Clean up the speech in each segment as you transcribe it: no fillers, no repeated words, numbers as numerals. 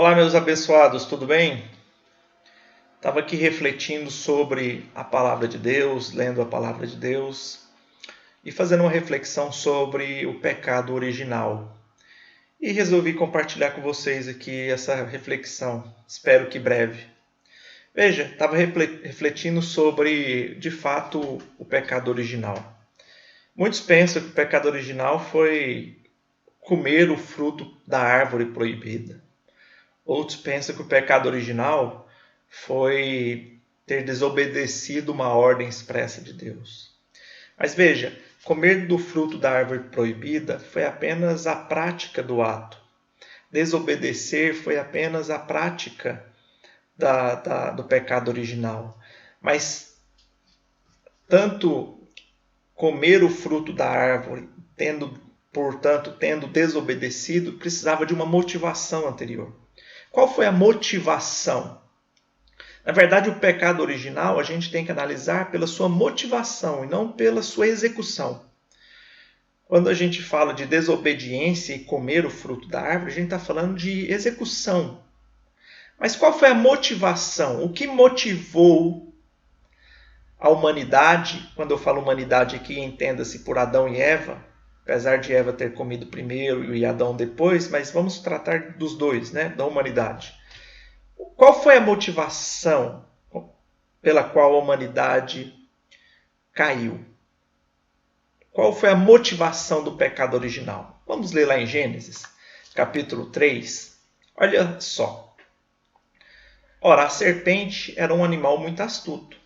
Olá, meus abençoados, tudo bem? Estava aqui refletindo sobre a palavra de Deus, lendo a palavra de Deus e fazendo uma reflexão sobre o pecado original. E resolvi compartilhar com vocês aqui essa reflexão, espero que breve. Veja, estava refletindo sobre, de fato, o pecado original. Muitos pensam que o pecado original foi comer o fruto da árvore proibida. Outros pensam que o pecado original foi ter desobedecido uma ordem expressa de Deus. Mas veja, comer do fruto da árvore proibida foi apenas a prática do ato. Desobedecer foi apenas a prática do pecado original. Mas tanto comer o fruto da árvore, portanto, tendo desobedecido, precisava de uma motivação anterior. Qual foi a motivação? Na verdade, o pecado original a gente tem que analisar pela sua motivação e não pela sua execução. Quando a gente fala de desobediência e comer o fruto da árvore, a gente está falando de execução. Mas qual foi a motivação? O que motivou a humanidade? Quando eu falo humanidade aqui, entenda-se por Adão e Eva, apesar de Eva ter comido primeiro e Adão depois, mas vamos tratar dos dois, da humanidade. Qual foi a motivação pela qual a humanidade caiu? Qual foi a motivação do pecado original? Vamos ler lá em Gênesis, capítulo 3. Olha só. Ora, a serpente era um animal muito astuto.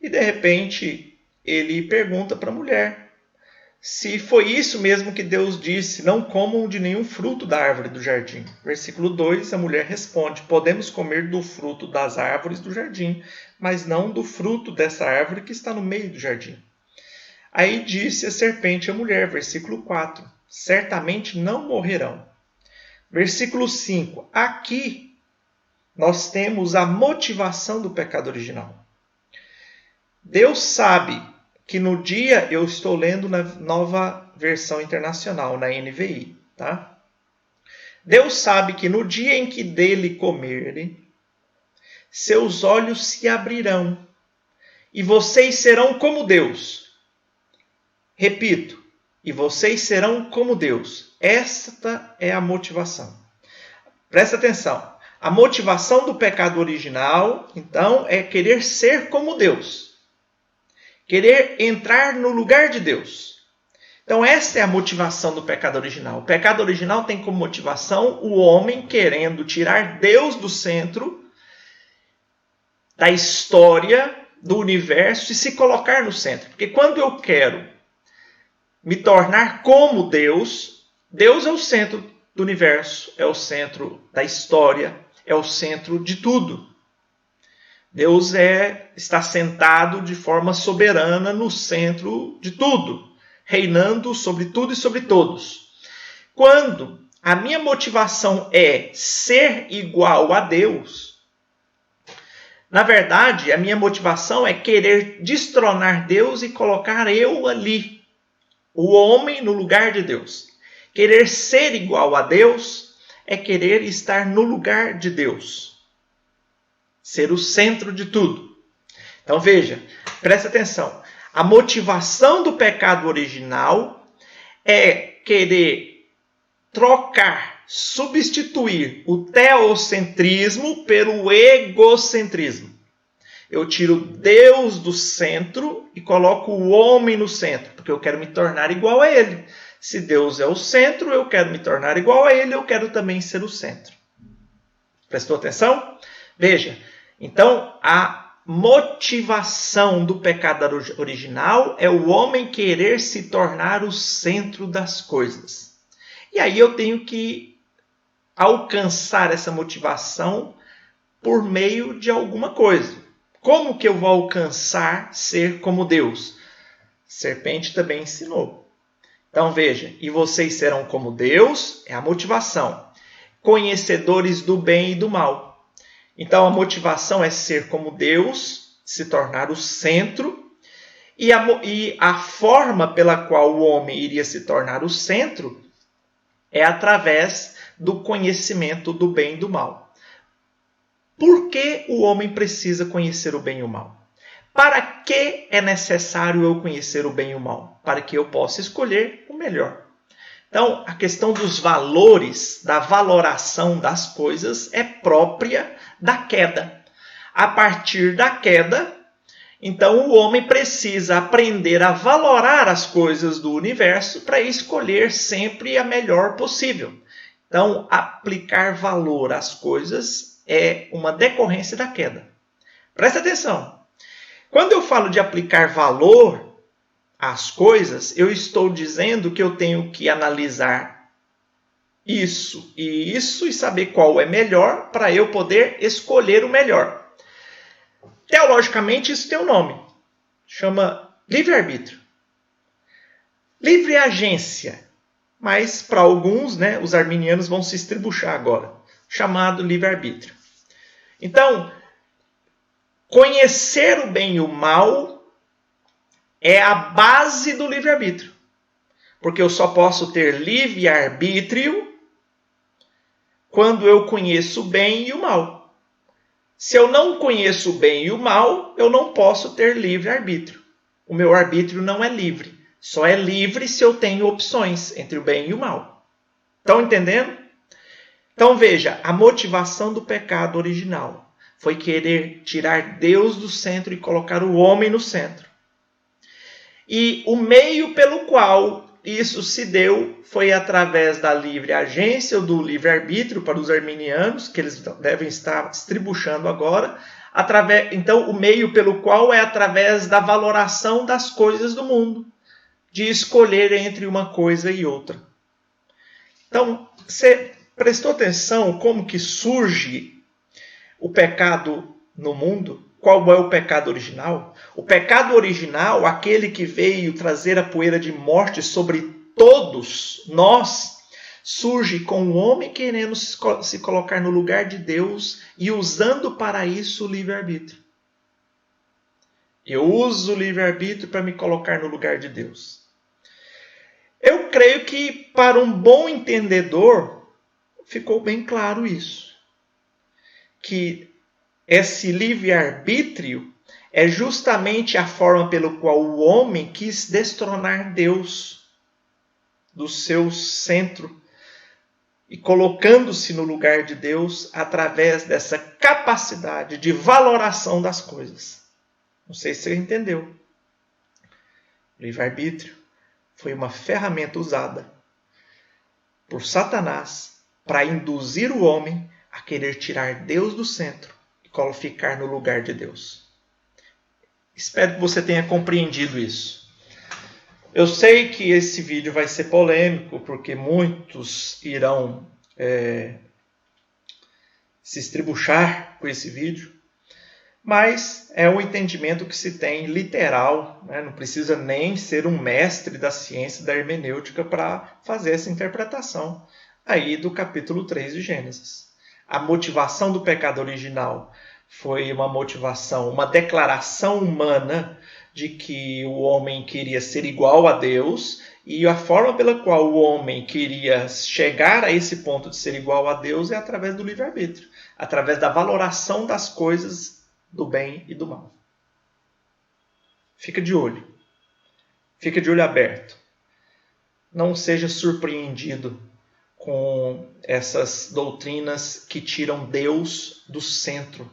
E de repente ele pergunta para a mulher se foi isso mesmo que Deus disse, não comam de nenhum fruto da árvore do jardim. Versículo 2, a mulher responde, podemos comer do fruto das árvores do jardim, mas não do fruto dessa árvore que está no meio do jardim. Aí disse a serpente à mulher, versículo 4, certamente não morrerão. Versículo 5, aqui nós temos a motivação do pecado original. Deus sabe que no dia, eu estou lendo na nova versão internacional, na NVI, tá? Deus sabe que no dia em que dele comerem, seus olhos se abrirão e vocês serão como Deus. Repito, e vocês serão como Deus. Esta é a motivação. Presta atenção. A motivação do pecado original, então, é querer ser como Deus. Querer entrar no lugar de Deus. Então essa é a motivação do pecado original. O pecado original tem como motivação o homem querendo tirar Deus do centro da história, do universo e se colocar no centro. Porque quando eu quero me tornar como Deus, Deus é o centro do universo, é o centro da história, é o centro de tudo. Deus está sentado de forma soberana no centro de tudo, reinando sobre tudo e sobre todos. Quando a minha motivação é ser igual a Deus, na verdade, a minha motivação é querer destronar Deus e colocar eu ali, o homem no lugar de Deus. Querer ser igual a Deus é querer estar no lugar de Deus. Ser o centro de tudo. Então veja, presta atenção. A motivação do pecado original é querer trocar, substituir o teocentrismo pelo egocentrismo. Eu tiro Deus do centro e coloco o homem no centro, porque eu quero me tornar igual a ele. Se Deus é o centro, eu quero me tornar igual a ele, eu quero também ser o centro. Prestou atenção? Veja. Então, a motivação do pecado original é o homem querer se tornar o centro das coisas. E aí eu tenho que alcançar essa motivação por meio de alguma coisa. Como que eu vou alcançar ser como Deus? A serpente também ensinou. Então veja, e vocês serão como Deus, é a motivação. Conhecedores do bem e do mal. Então a motivação é ser como Deus, se tornar o centro, e a forma pela qual o homem iria se tornar o centro é através do conhecimento do bem e do mal. Por que o homem precisa conhecer o bem e o mal? Para que é necessário eu conhecer o bem e o mal? Para que eu possa escolher o melhor. Então, a questão dos valores, da valoração das coisas é própria da queda. A partir da queda, então o homem precisa aprender a valorar as coisas do universo para escolher sempre a melhor possível. Então, aplicar valor às coisas é uma decorrência da queda. Presta atenção. Quando eu falo de aplicar valor às coisas, eu estou dizendo que eu tenho que analisar isso e saber qual é melhor para eu poder escolher o melhor. Teologicamente, isso tem um nome. Chama livre-arbítrio. Livre agência. Mas, para alguns, os arminianos vão se estribuchar agora. Chamado livre-arbítrio. Então, conhecer o bem e o mal é a base do livre-arbítrio. Porque eu só posso ter livre-arbítrio quando eu conheço o bem e o mal. Se eu não conheço o bem e o mal, eu não posso ter livre-arbítrio. O meu arbítrio não é livre. Só é livre se eu tenho opções entre o bem e o mal. Estão entendendo? Então veja, a motivação do pecado original foi querer tirar Deus do centro e colocar o homem no centro. E o meio pelo qual isso se deu foi através da livre agência ou do livre-arbítrio para os arminianos, que eles devem estar estribuchando agora. Então, o meio pelo qual é através da valoração das coisas do mundo, de escolher entre uma coisa e outra. Então, você prestou atenção como que surge o pecado no mundo? Qual é o pecado original? O pecado original, aquele que veio trazer a poeira de morte sobre todos nós, surge com o homem querendo se colocar no lugar de Deus e usando para isso o livre-arbítrio. Eu uso o livre-arbítrio para me colocar no lugar de Deus. Eu creio que para um bom entendedor ficou bem claro isso. Que esse livre-arbítrio é justamente a forma pelo qual o homem quis destronar Deus do seu centro e colocando-se no lugar de Deus através dessa capacidade de valoração das coisas. Não sei se você entendeu. O livre-arbítrio foi uma ferramenta usada por Satanás para induzir o homem a querer tirar Deus do centro e ficar no lugar de Deus. Espero que você tenha compreendido isso. Eu sei que esse vídeo vai ser polêmico, porque muitos irão se estribuchar com esse vídeo, mas é um entendimento que se tem literal, não precisa nem ser um mestre da ciência da hermenêutica para fazer essa interpretação aí do capítulo 3 de Gênesis. A motivação do pecado original foi uma motivação, uma declaração humana de que o homem queria ser igual a Deus, e a forma pela qual o homem queria chegar a esse ponto de ser igual a Deus é através do livre-arbítrio, através da valoração das coisas do bem e do mal. Fica de olho aberto. Não seja surpreendido com essas doutrinas que tiram Deus do centro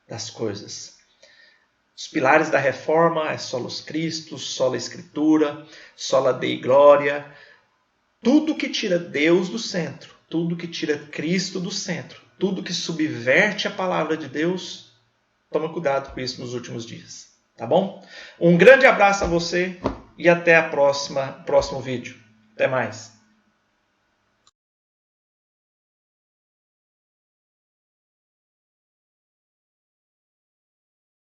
das coisas. Os pilares da reforma é solos Christus, sola Escritura, sola Dei Glória. Tudo que tira Deus do centro, tudo que tira Cristo do centro, tudo que subverte a palavra de Deus, toma cuidado com isso nos últimos dias. Tá bom? Um grande abraço a você e até próximo vídeo. Até mais.